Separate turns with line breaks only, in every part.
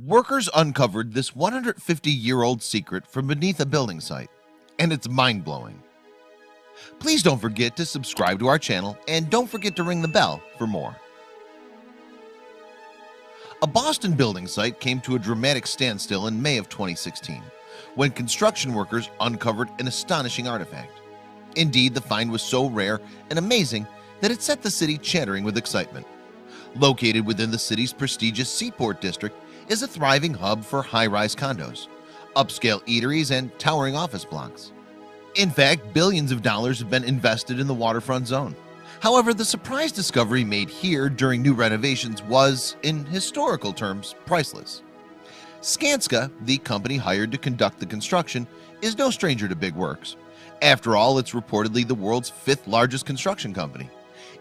Workers uncovered this 150-year-old secret from beneath a building site, and it's mind-blowing. Please don't forget to subscribe to our channel and don't forget to ring the bell for more. A Boston building site came to a dramatic standstill in May of 2016 when construction workers uncovered an astonishing artifact. Indeed, the find was so rare and amazing that it set the city chattering with excitement. Located within the city's prestigious Seaport District is a thriving hub for high-rise condos, upscale eateries, and towering office blocks. In fact, billions of dollars have been invested in the waterfront zone. However, the surprise discovery made here during new renovations was, in historical terms, priceless. Skanska, the company hired to conduct the construction, is no stranger to big works. After all, it's reportedly the world's fifth largest construction company.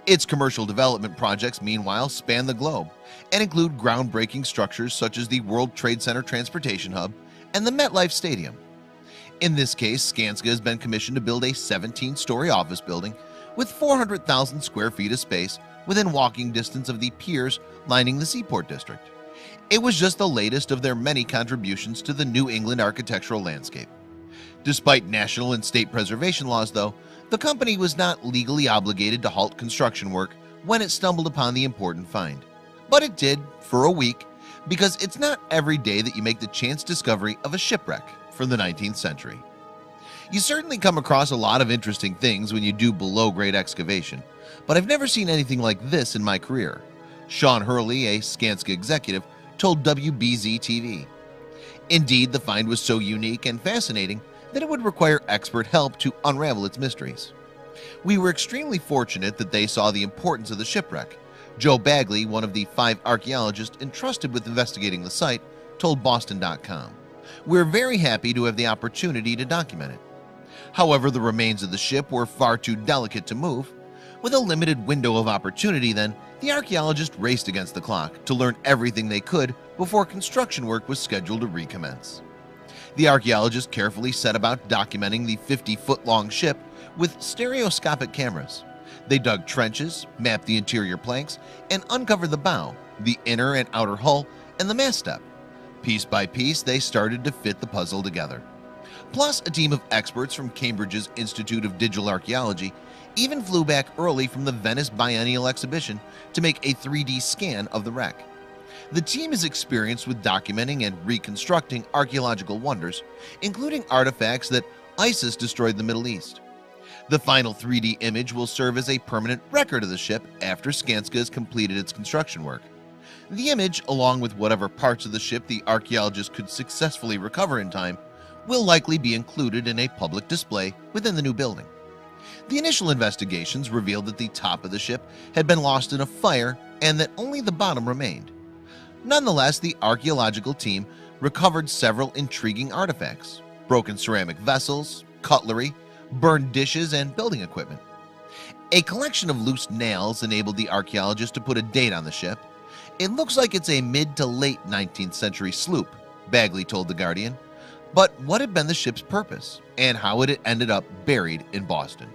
Its commercial development projects, meanwhile, span the globe and include groundbreaking structures such as the World Trade Center Transportation Hub and the MetLife Stadium. In this case, Skanska has been commissioned to build a 17-story office building with 400,000 square feet of space within walking distance of the piers lining the Seaport District. It was just the latest of their many contributions to the New England architectural landscape. Despite national and state preservation laws, though, the company was not legally obligated to halt construction work when it stumbled upon the important find. But it did for a week, because it's not every day that you make the chance discovery of a shipwreck from the 19th century. You certainly come across a lot of interesting things when you do below-grade excavation, but I've never seen anything like this in my career. Sean Hurley, a Skanska executive, told WBZ-TV. Indeed, the find was so unique and fascinating that it would require expert help to unravel its mysteries. We were extremely fortunate that they saw the importance of the shipwreck. Joe Bagley, one of the 5 archaeologists entrusted with investigating the site, told Boston.com, "We're very happy to have the opportunity to document it." However, the remains of the ship were far too delicate to move. With a limited window of opportunity, then, the archaeologists raced against the clock to learn everything they could before construction work was scheduled to recommence. The archaeologists carefully set about documenting the 50-foot-long ship with stereoscopic cameras. They dug trenches, mapped the interior planks, and uncovered the bow, the inner and outer hull, and the mast step. Piece by piece, they started to fit the puzzle together. Plus, a team of experts from Cambridge's Institute of Digital Archaeology even flew back early from the Venice Biennial exhibition to make a 3D scan of the wreck. The team is experienced with documenting and reconstructing archaeological wonders, including artifacts that ISIS destroyed in the Middle East. The final 3D image will serve as a permanent record of the ship after Skanska has completed its construction work. The image, along with whatever parts of the ship the archaeologists could successfully recover in time, will likely be included in a public display within the new building. The initial investigations revealed that the top of the ship had been lost in a fire and that only the bottom remained. Nonetheless, the archaeological team recovered several intriguing artifacts: broken ceramic vessels, cutlery, burned dishes, and building equipment. A collection of loose nails enabled the archaeologists to put a date on the ship. "It looks like it's a mid to late 19th century sloop," Bagley told The Guardian. But what had been the ship's purpose, and how had it ended up buried in Boston?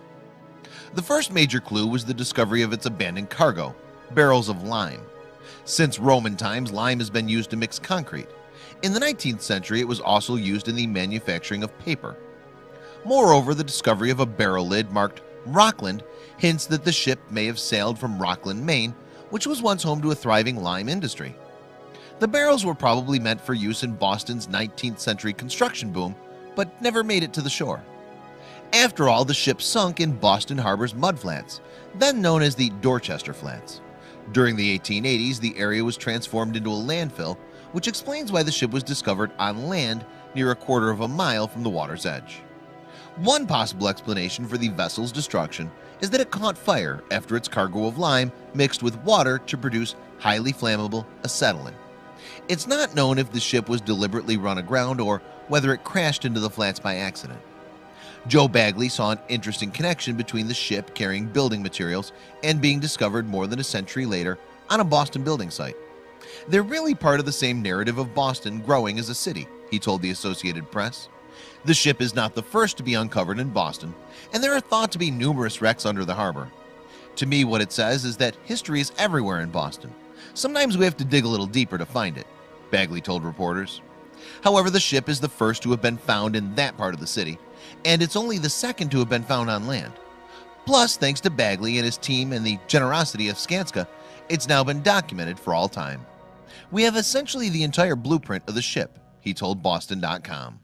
The first major clue was the discovery of its abandoned cargo, barrels of lime. Since Roman times, lime has been used to mix concrete. In the 19th century, it was also used in the manufacturing of paper. Moreover, the discovery of a barrel lid marked Rockland hints that the ship may have sailed from Rockland, Maine, which was once home to a thriving lime industry. The barrels were probably meant for use in Boston's 19th century construction boom, but never made it to the shore. After all, the ship sunk in Boston Harbor's mudflats, then known as the Dorchester Flats. During the 1880s, the area was transformed into a landfill, which explains why the ship was discovered on land near a quarter of a mile from the water's edge. One possible explanation for the vessel's destruction is that it caught fire after its cargo of lime mixed with water to produce highly flammable acetylene. It's not known if the ship was deliberately run aground or whether it crashed into the flats by accident. Joe Bagley saw an interesting connection between the ship carrying building materials and being discovered more than a century later on a Boston building site. "They're really part of the same narrative of Boston growing as a city," he told the Associated Press. "The ship is not the first to be uncovered in Boston, and there are thought to be numerous wrecks under the harbor. To me, what it says is that history is everywhere in Boston. Sometimes we have to dig a little deeper to find it. Bagley told reporters. However, the ship is the first to have been found in that part of the city, and it's only the second to have been found on land. Plus, thanks to Bagley and his team and the generosity of Skanska, it's now been documented for all time. We have essentially the entire blueprint of the ship, he told Boston.com.